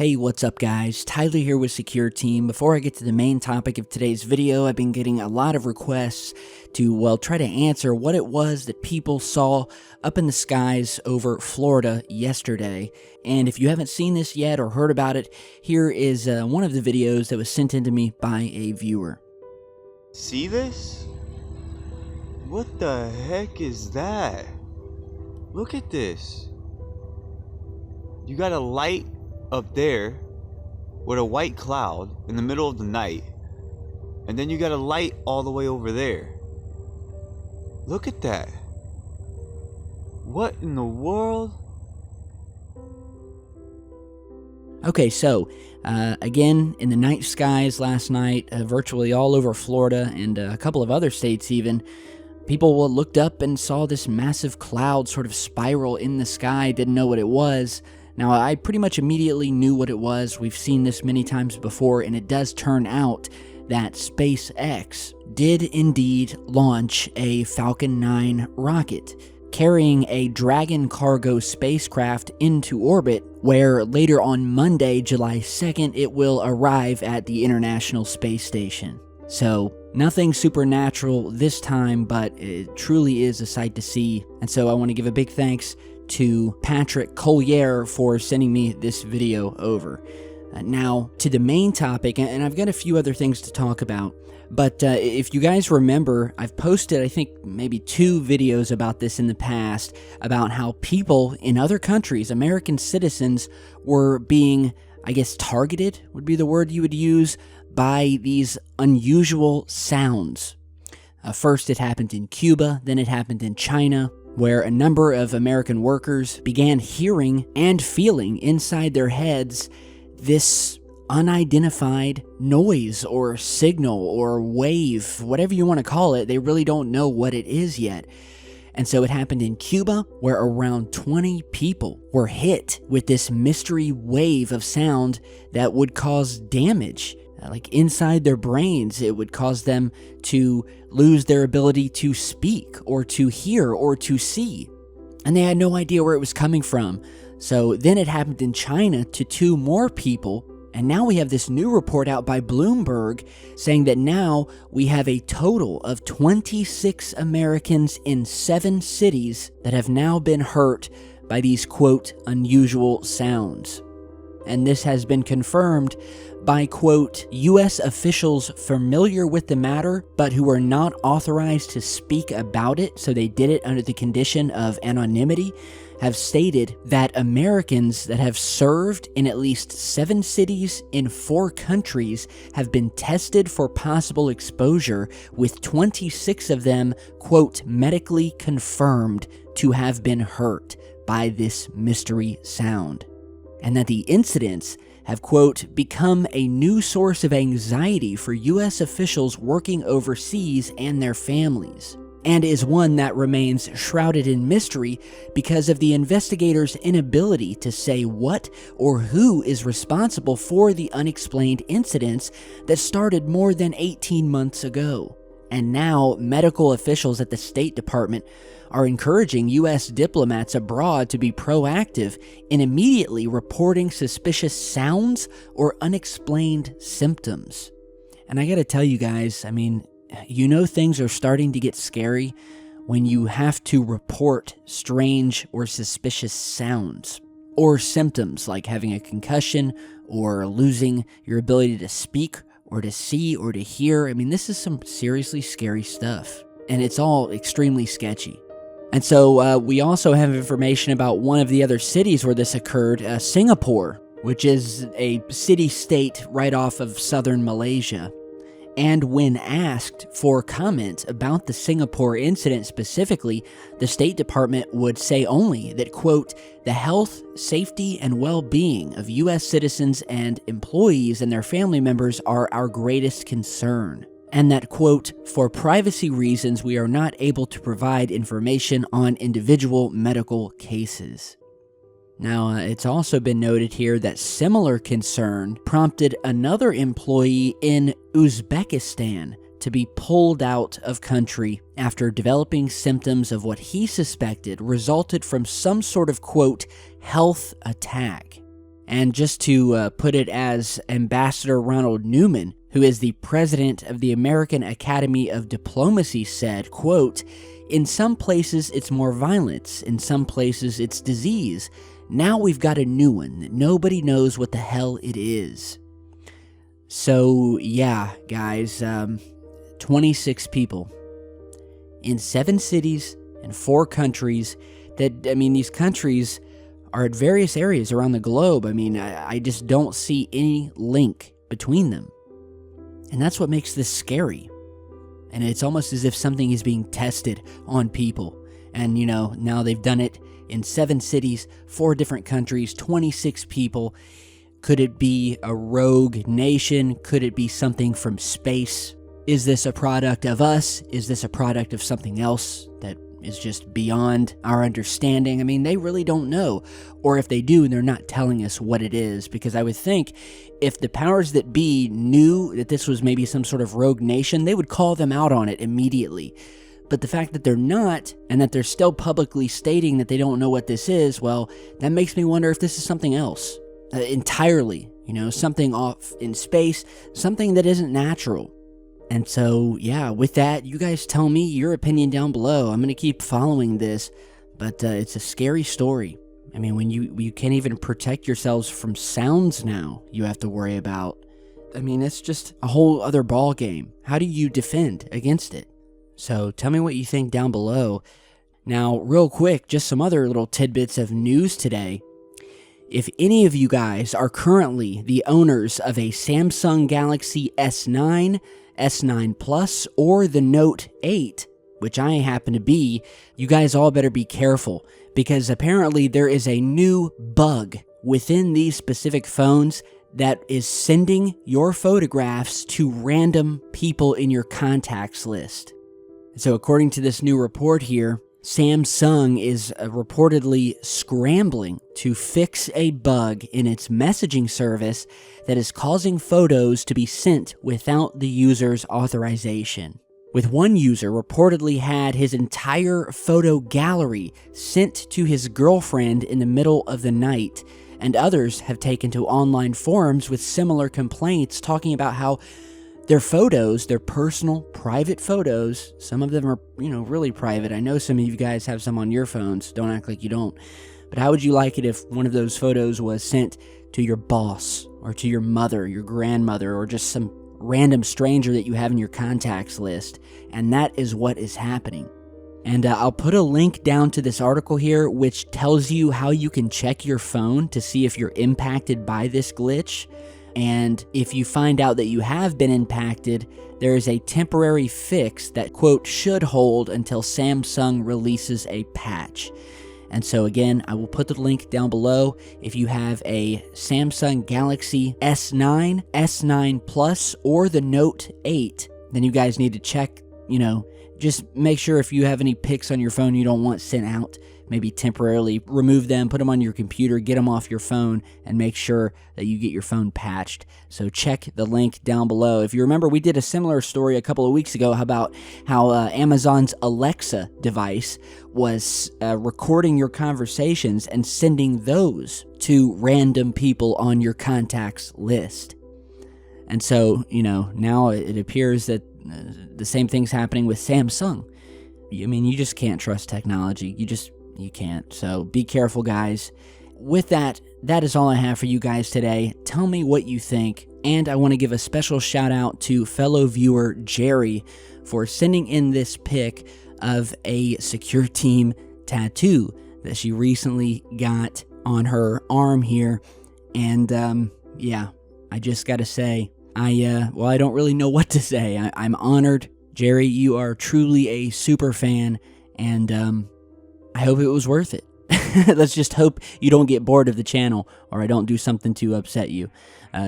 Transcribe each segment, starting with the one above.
Hey, what's up guys? Tyler here with Secureteam. Before I get to the main topic of today's video, I've been getting a lot of requests to, try to answer what it was that people saw up in the skies over Florida yesterday. And if you haven't seen this yet or heard about it, here is one of the videos that was sent in to me by a viewer. See this? What the heck is that? Look at this. You got a light up there with a white cloud in the middle of the night, and then you got a light all the way over there. Look at that. What in the world? Okay, so again, in the night skies last night, virtually all over Florida and a couple of other states even, people looked up and saw this massive cloud sort of spiral in the sky, didn't know what it was. Now, I pretty much immediately knew what it was. We've seen this many times before, and it does turn out that SpaceX did indeed launch a Falcon 9 rocket, carrying a Dragon cargo spacecraft into orbit, where later on Monday, July 2nd, it will arrive at the International Space Station. So, nothing supernatural this time, but it truly is a sight to see. And so I want to give a big thanks to Patrick Collier for sending me this video over. Now, to the main topic, and I've got a few other things to talk about, but if you guys remember, I've posted, I think, maybe 2 videos about this in the past, about how people in other countries, American citizens, were being, I guess, targeted, would be the word you would use, by these unusual sounds. First, it happened in Cuba, then it happened in China, where a number of American workers began hearing and feeling inside their heads this unidentified noise or signal or wave, whatever you want to call it. They really don't know what it is yet. And so it happened in Cuba, where around 20 people were hit with this mystery wave of sound that would cause damage. Like inside their brains, it would cause them to lose their ability to speak or to hear or to see. And they had no idea where it was coming from. So then it happened in China to 2 more people. And now we have this new report out by Bloomberg saying that now we have a total of 26 Americans in 7 cities that have now been hurt by these, quote, unusual sounds. And this has been confirmed by, quote, U.S. officials familiar with the matter, but who are not authorized to speak about it, so they did it under the condition of anonymity, have stated that Americans that have served in at least 7 cities in 4 countries have been tested for possible exposure, with 26 of them, quote, medically confirmed to have been hurt by this mystery sound. And that the incidents have, quote, become a new source of anxiety for U.S. officials working overseas and their families, and is one that remains shrouded in mystery because of the investigators' inability to say what or who is responsible for the unexplained incidents that started more than 18 months ago. And now, medical officials at the State Department are encouraging U.S. diplomats abroad to be proactive in immediately reporting suspicious sounds or unexplained symptoms. And I gotta tell you guys, I mean, things are starting to get scary when you have to report strange or suspicious sounds or symptoms like having a concussion or losing your ability to speak or to see or to hear. I mean, this is some seriously scary stuff, and it's all extremely sketchy. And so we also have information about one of the other cities where this occurred, Singapore, which is a city-state right off of southern Malaysia. And when asked for comment about the Singapore incident specifically, the State Department would say only that, quote, the health, safety, and well-being of U.S. citizens and employees and their family members are our greatest concern. And that, quote, for privacy reasons, we are not able to provide information on individual medical cases. Now, it's also been noted here that similar concern prompted another employee in Uzbekistan to be pulled out of country after developing symptoms of what he suspected resulted from some sort of, quote, health attack. And just to put it as Ambassador Ronald Newman, who is the president of the American Academy of Diplomacy, said, quote, "In some places it's more violence, in some places it's disease. Now we've got a new one that nobody knows what the hell it is." So yeah, guys, 26 people in 7 cities and 4 countries that, I mean, these countries are at various areas around the globe. I mean, I just don't see any link between them. And that's what makes this scary. And it's almost as if something is being tested on people. And, you know, now they've done it in 7 cities, 4 different countries, 26 people. Could it be a rogue nation? Could it be something from space? Is this a product of us? Is this a product of something else that is just beyond our understanding? I mean, they really don't know. Or if they do, they're not telling us what it is. Because I would think if the powers that be knew that this was maybe some sort of rogue nation, they would call them out on it immediately. But the fact that they're not, and that they're still publicly stating that they don't know what this is, well, that makes me wonder if this is something else entirely. You know, something off in space, something that isn't natural. And so, yeah, with that, you guys tell me your opinion down below. I'm going to keep following this, but it's a scary story. I mean, when you can't even protect yourselves from sounds now, you have to worry about. I mean, it's just a whole other ball game. How do you defend against it? So tell me what you think down below. Now, real quick, just some other little tidbits of news today. If any of you guys are currently the owners of a Samsung Galaxy S9, S9 Plus, or the Note 8, which I happen to be, you guys all better be careful, because apparently there is a new bug within these specific phones that is sending your photographs to random people in your contacts list. So according to this new report here, Samsung is reportedly scrambling to fix a bug in its messaging service that is causing photos to be sent without the user's authorization. With one user reportedly had his entire photo gallery sent to his girlfriend in the middle of the night, and others have taken to online forums with similar complaints talking about how their photos, their personal, private photos, some of them are, really private. I know some of you guys have some on your phones. Don't act like you don't. But how would you like it if one of those photos was sent to your boss, or to your mother, your grandmother, or just some random stranger that you have in your contacts list? And that is what is happening. And I'll put a link down to this article here, which tells you how you can check your phone to see if you're impacted by this glitch. And if you find out that you have been impacted, there is a temporary fix that, quote, should hold until Samsung releases a patch. And so again, I will put the link down below. If you have a Samsung Galaxy S9, S9 Plus, or the Note 8, then you guys need to check, just make sure if you have any pics on your phone you don't want sent out, maybe temporarily remove them, put them on your computer, get them off your phone, and make sure that you get your phone patched. So check the link down below. If you remember, we did a similar story a couple of weeks ago about how Amazon's Alexa device was recording your conversations and sending those to random people on your contacts list. And so, now it appears that the same thing's happening with Samsung. I mean, you just can't trust technology. You can't. So be careful, guys. With that is all I have for you guys today. Tell me what you think. And I want to give a special shout out to fellow viewer Jerry for sending in this pic of a Secureteam tattoo that she recently got on her arm here. And I just got to say, I don't really know what to say. I'm honored. Jerry, you are truly a super fan, and I hope it was worth it. Let's just hope you don't get bored of the channel, or I don't do something to upset you.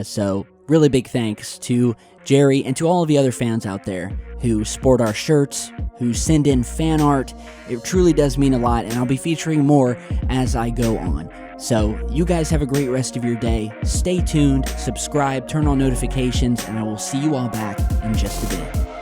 So really big thanks to Jerry and to all of the other fans out there who sport our shirts, who send in fan art. It truly does mean a lot, and I'll be featuring more as I go on. So you guys have a great rest of your day. Stay tuned, subscribe, turn on notifications, and I will see you all back in just a bit.